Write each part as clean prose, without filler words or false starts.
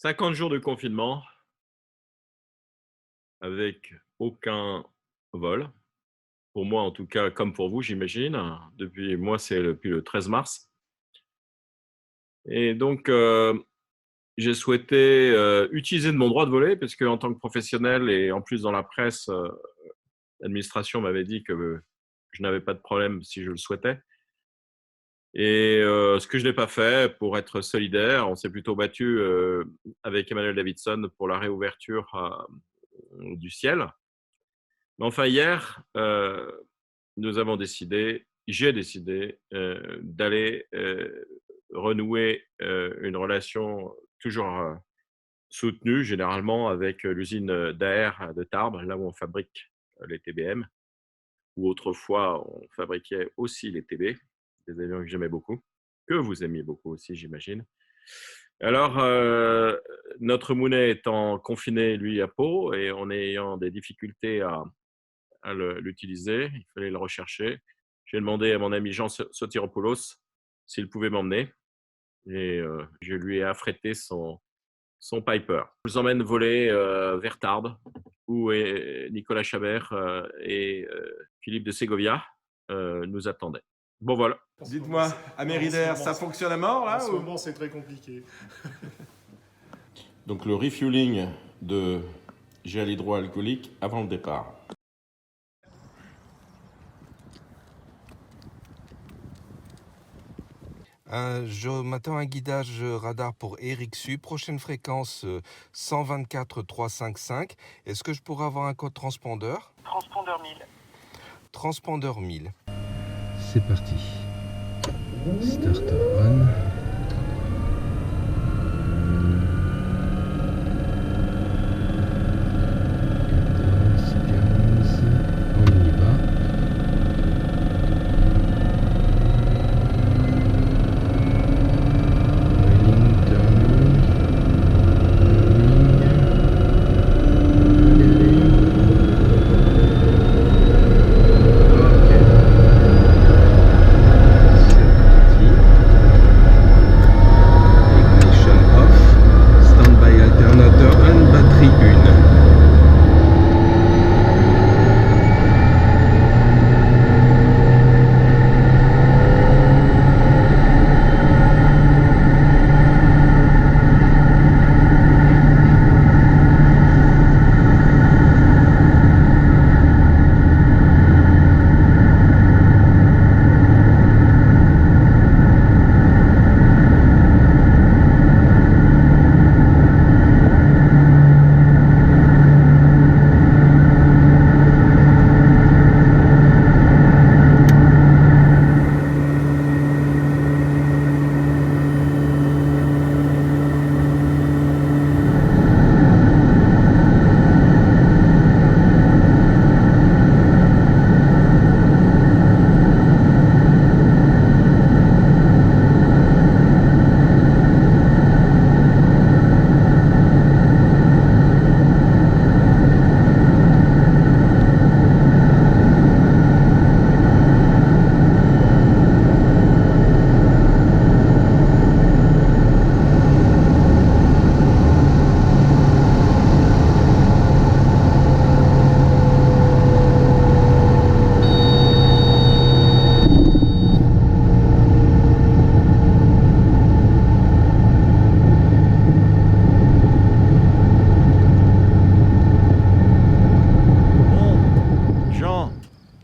50 jours de confinement avec aucun vol. Pour moi, en tout cas, comme pour vous, j'imagine. Depuis moi, c'est depuis le 13 mars et donc j'ai souhaité, utiliser de mon droit de voler parce qu'en tant que professionnel et en plus dans la presse, l'administration m'avait dit que je n'avais pas de problème si je le souhaitais et ce que je n'ai pas fait pour être solidaire. On s'est plutôt battu, avec Emmanuel Davidson pour la réouverture, du ciel. Mais enfin hier, nous avons décidé, j'ai décidé, d'aller, renouer, une relation toujours, soutenue généralement avec, l'usine, Daher de Tarbes, là où on fabrique, les TBM, où autrefois on fabriquait aussi les TB, des avions que j'aimais beaucoup, que vous aimiez beaucoup aussi j'imagine. Alors, notre Mounet étant confiné lui à Pau et en ayant des difficultés à l'utiliser, il fallait le rechercher. J'ai demandé à mon ami Jean Sotiropoulos s'il pouvait m'emmener et je lui ai affrété son Piper. Je vous emmène voler vers Tarbes où Nicolas Chabert et Philippe de Ségovia nous attendaient. Bon voilà. Dites-moi, à Méridaire, ça fonctionne à mort là En ce ou... moment, c'est très compliqué. Donc le refueling de gel hydroalcoolique avant le départ. Je m'attends à un guidage radar pour Ericssu, prochaine fréquence 124 355. Est-ce que je pourrais avoir un code transpondeur? Transpondeur 1000. Transpondeur 1000. C'est parti. Start run. On y va.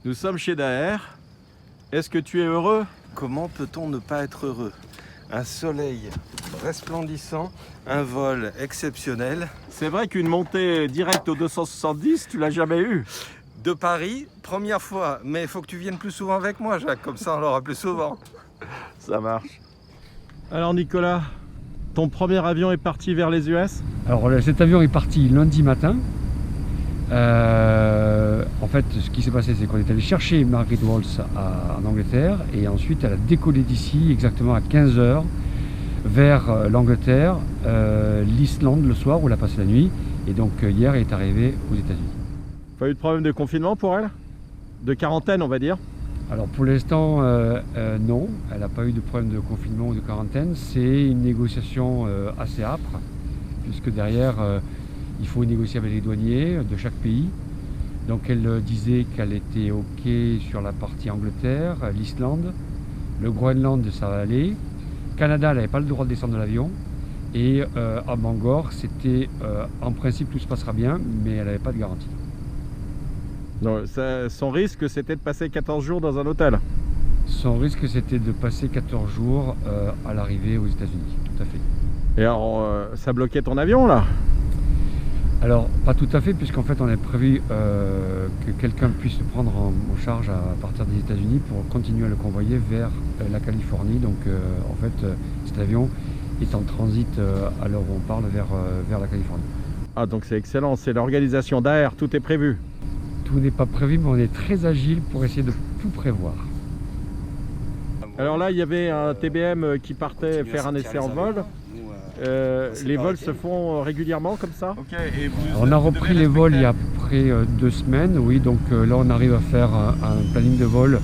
Nous sommes chez Daher. Est-ce que tu es heureux? Comment peut-on ne pas être heureux? Un soleil resplendissant, un vol exceptionnel. C'est vrai qu'une montée directe au 270, tu l'as jamais eu. De Paris, première fois, mais il faut que tu viennes plus souvent avec moi, Jacques, comme ça on l'aura plus souvent. Ça marche. Alors Nicolas, ton premier avion est parti vers les US? Alors cet avion est parti lundi matin. En fait, ce qui s'est passé, c'est qu'on est allé chercher Margaret Walsh en Angleterre et ensuite elle a décollé d'ici exactement à 15 h vers l'Angleterre, l'Islande le soir où elle a passé la nuit et donc hier elle est arrivée aux États-Unis. Pas eu de problème de confinement pour elle? De quarantaine, on va dire? Alors pour l'instant, non, elle n'a pas eu de problème de confinement ou de quarantaine. C'est une négociation assez âpre puisque derrière, il faut négocier avec les douaniers de chaque pays. Donc elle disait qu'elle était OK sur la partie Angleterre, l'Islande, le Groenland, ça va aller. Canada, elle n'avait pas le droit de descendre de l'avion. Et à Bangor, c'était en principe tout se passera bien, mais elle n'avait pas de garantie. Donc, son risque, c'était de passer 14 jours dans un hôtel. Son risque, c'était de passer 14 jours à l'arrivée aux États-Unis, tout à fait. Et alors, ça bloquait ton avion là? Alors, pas tout à fait, puisqu'en fait, on a prévu que quelqu'un puisse le prendre en charge à partir des États-Unis pour continuer à le convoyer vers la Californie. Donc, en fait, cet avion est en transit à l'heure où on parle vers la Californie. Ah, donc c'est excellent, c'est l'organisation d'AER, tout est prévu. Tout n'est pas prévu, mais on est très agile pour essayer de tout prévoir. Alors là, il y avait un TBM qui partait faire un essai en vol. Les vols se font régulièrement comme ça? On a repris les vols il y a à peu près 2 semaines, oui, donc là on arrive à faire un planning de vol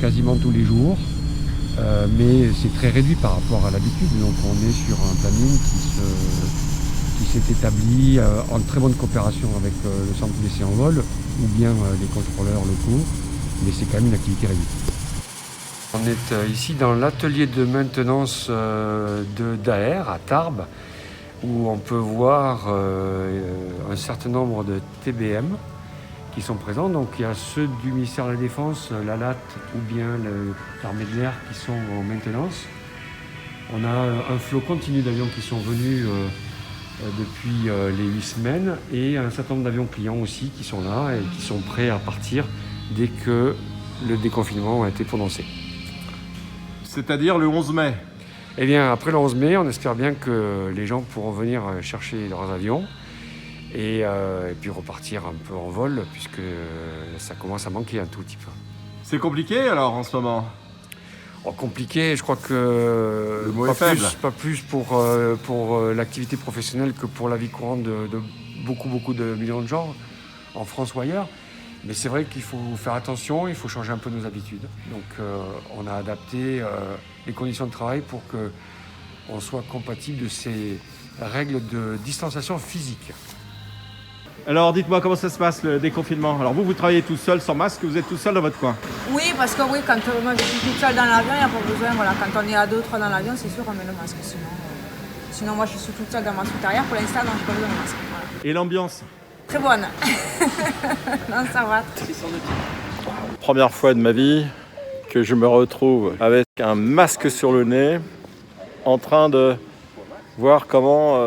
quasiment tous les jours, mais c'est très réduit par rapport à l'habitude, donc on est sur un planning qui s'est établi en très bonne coopération avec le centre d'essai en vol ou bien les contrôleurs locaux, mais c'est quand même une activité réduite. On est ici dans l'atelier de maintenance d'AER à Tarbes, où on peut voir un certain nombre de TBM qui sont présents. Donc il y a ceux du ministère de la Défense, la LAT ou bien l'armée de l'air qui sont en maintenance. On a un flot continu d'avions qui sont venus depuis les 8 semaines et un certain nombre d'avions clients aussi qui sont là et qui sont prêts à partir dès que le déconfinement a été prononcé. C'est-à-dire le 11 mai. Eh bien, après le 11 mai, on espère bien que les gens pourront venir chercher leurs avions et puis repartir un peu en vol, puisque ça commence à manquer un tout petit peu. C'est compliqué alors en ce moment? Oh, compliqué, je crois que le mot est faible. Pas plus pour l'activité professionnelle que pour la vie courante de beaucoup de millions de gens, en France ou ailleurs. Mais c'est vrai qu'il faut faire attention, il faut changer un peu nos habitudes. Donc on a adapté les conditions de travail pour qu'on soit compatible de ces règles de distanciation physique. Alors dites-moi comment ça se passe le déconfinement? Alors vous travaillez tout seul sans masque, vous êtes tout seul dans votre coin? Oui, parce que oui, quand moi je suis toute seule dans l'avion, il n'y a pas besoin. Voilà, quand on est à 2 ou 3 dans l'avion, c'est sûr qu'on met le masque. Sinon moi je suis toute seule dans ma soute arrière, pour l'instant, donc je n'ai pas besoin de masque. Voilà. Et l'ambiance? Très bonne. Non, ça va. Première fois de ma vie que je me retrouve avec un masque sur le nez, en train de voir comment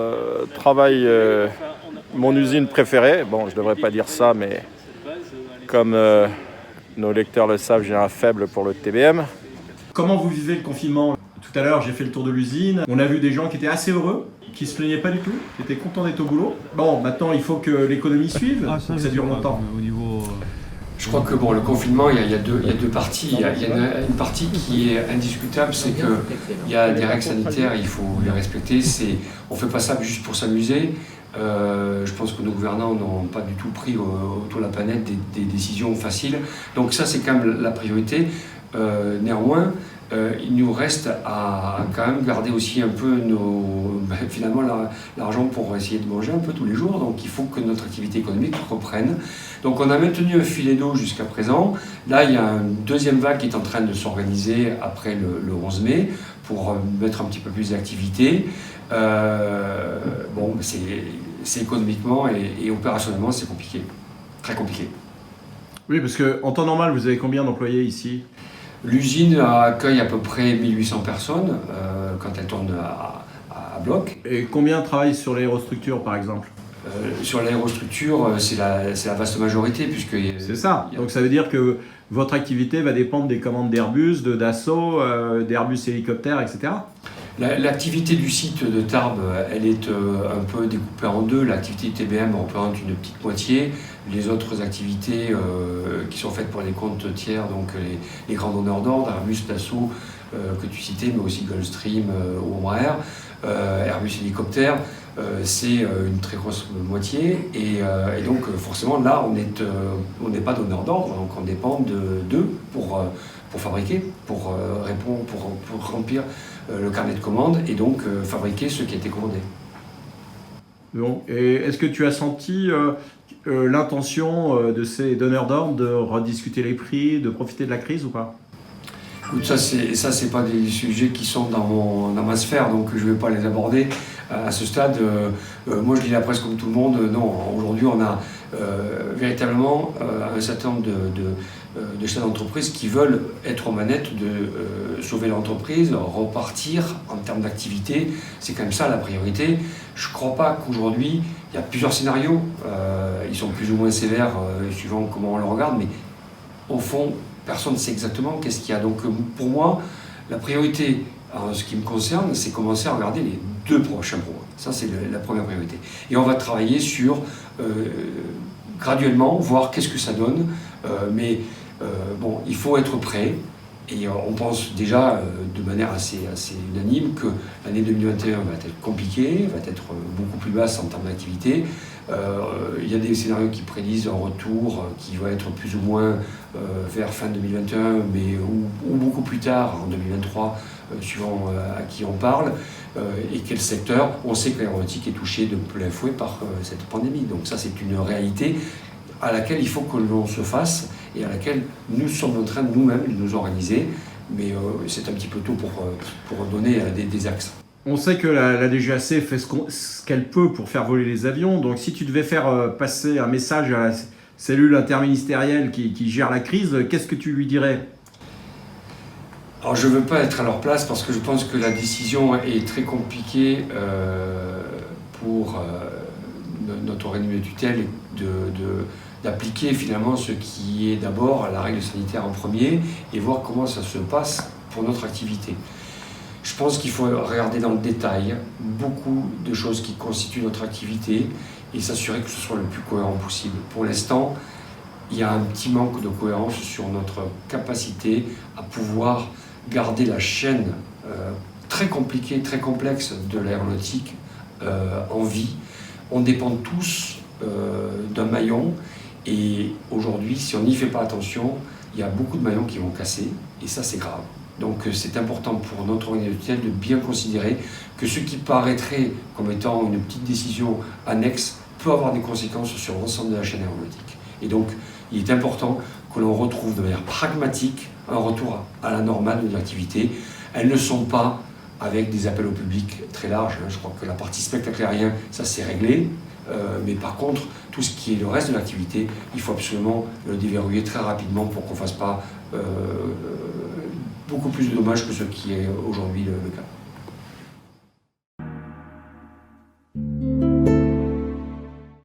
travaille mon usine préférée. Bon, je ne devrais pas dire ça, mais comme nos lecteurs le savent, j'ai un faible pour le TBM. Comment vous vivez le confinement? Tout à l'heure, j'ai fait le tour de l'usine. On a vu des gens qui étaient assez heureux, qui ne se plaignaient pas du tout, qui étaient contents d'être au boulot. Bon, maintenant, il faut que l'économie suive, que ça dure longtemps. Je crois que bon, le confinement, il y a deux parties. Il y a une partie qui est indiscutable, c'est qu'il y a des règles sanitaires, il faut les respecter. On ne fait pas ça juste pour s'amuser. Je pense que nos gouvernants n'ont pas du tout pris autour de la planète des décisions faciles. Donc ça, c'est quand même la priorité. Néanmoins, il nous reste à quand même garder aussi un peu finalement l'argent pour essayer de manger un peu tous les jours. Donc il faut que notre activité économique reprenne. Donc on a maintenu un filet d'eau jusqu'à présent. Là, il y a une deuxième vague qui est en train de s'organiser après le 11 mai pour mettre un petit peu plus d'activité. Bon, c'est économiquement et opérationnellement, c'est compliqué. Très compliqué. Oui, parce qu'en temps normal, vous avez combien d'employés ici? L'usine accueille à peu près 1800 personnes quand elle tourne à bloc. Et combien travaillent sur l'aérostructure, par exemple? Sur l'aérostructure, c'est la vaste majorité, puisque... C'est ça. Donc ça veut dire que votre activité va dépendre des commandes d'Airbus, de Dassault, d'Airbus hélicoptères, etc. L'activité du site de Tarbes, elle est un peu découpée en deux. L'activité TBM représente une petite moitié. Les autres activités qui sont faites pour les comptes tiers, donc les grands donneurs d'ordre, Airbus, Dassault, que tu citais, mais aussi Gulfstream ou Embraer, Airbus hélicoptère, c'est une très grosse moitié. Et donc forcément, là, on n'est pas donneur d'ordre, donc on dépend d'eux pour fabriquer, pour répondre, pour remplir le carnet de commandes et donc fabriquer ce qui a été commandé. Bon. Et est-ce que tu as senti l'intention de ces donneurs d'ordre de rediscuter les prix, de profiter de la crise ou pas? Écoute, ça c'est pas des sujets qui sont dans ma sphère, donc je vais pas les aborder à ce stade. Moi je lis la presse comme tout le monde. Non, aujourd'hui on a véritablement un certain nombre de chefs d'entreprise qui veulent être aux manettes de sauver l'entreprise, repartir en termes d'activité. C'est quand même ça la priorité. Je crois pas qu'aujourd'hui, il y a plusieurs scénarios, ils sont plus ou moins sévères suivant comment on le regarde, mais au fond, personne ne sait exactement qu'est-ce qu'il y a. Donc pour moi, la priorité, en ce qui me concerne, c'est commencer à regarder les 2 prochains mois. Ça, c'est la première priorité. Et on va travailler sur, graduellement, voir qu'est-ce que ça donne. Mais bon, il faut être prêt. Et on pense déjà de manière assez unanime que l'année 2021 va être compliquée, va être beaucoup plus basse en termes d'activité. Il y a des scénarios qui prédisent un retour qui va être plus ou moins vers fin 2021, mais ou beaucoup plus tard, en 2023, suivant à qui on parle, et quel secteur. On sait que l'aéronautique est touchée de plein fouet par cette pandémie. Donc ça, c'est une réalité à laquelle il faut que l'on se fasse et à laquelle nous sommes en train nous-mêmes de nous organiser. Mais c'est un petit peu tôt pour donner des axes. On sait que la DGAC fait ce qu'elle peut pour faire voler les avions. Donc si tu devais faire passer un message à la cellule interministérielle qui gère la crise, qu'est-ce que tu lui dirais? Alors je ne veux pas être à leur place parce que je pense que la décision est très compliquée pour notre organisme de tutelle d'appliquer finalement ce qui est d'abord la règle sanitaire en premier et voir comment ça se passe pour notre activité. Je pense qu'il faut regarder dans le détail beaucoup de choses qui constituent notre activité et s'assurer que ce soit le plus cohérent possible. Pour l'instant, il y a un petit manque de cohérence sur notre capacité à pouvoir garder la chaîne très compliquée, très complexe de l'aéronautique en vie. On dépend tous d'un maillon et aujourd'hui, si on n'y fait pas attention, il y a beaucoup de maillons qui vont casser et ça c'est grave. Donc c'est important pour notre organisation de bien considérer que ce qui paraîtrait comme étant une petite décision annexe peut avoir des conséquences sur l'ensemble de la chaîne aéronautique. Et donc il est important que l'on retrouve de manière pragmatique un retour à la normale de l'activité. Elles ne sont pas avec des appels au public très larges. Je crois que la partie spectacle aérien, ça c'est réglé. Mais par contre, tout ce qui est le reste de l'activité, il faut absolument le déverrouiller très rapidement pour qu'on ne fasse pas beaucoup plus de dommages que ce qui est aujourd'hui le cas.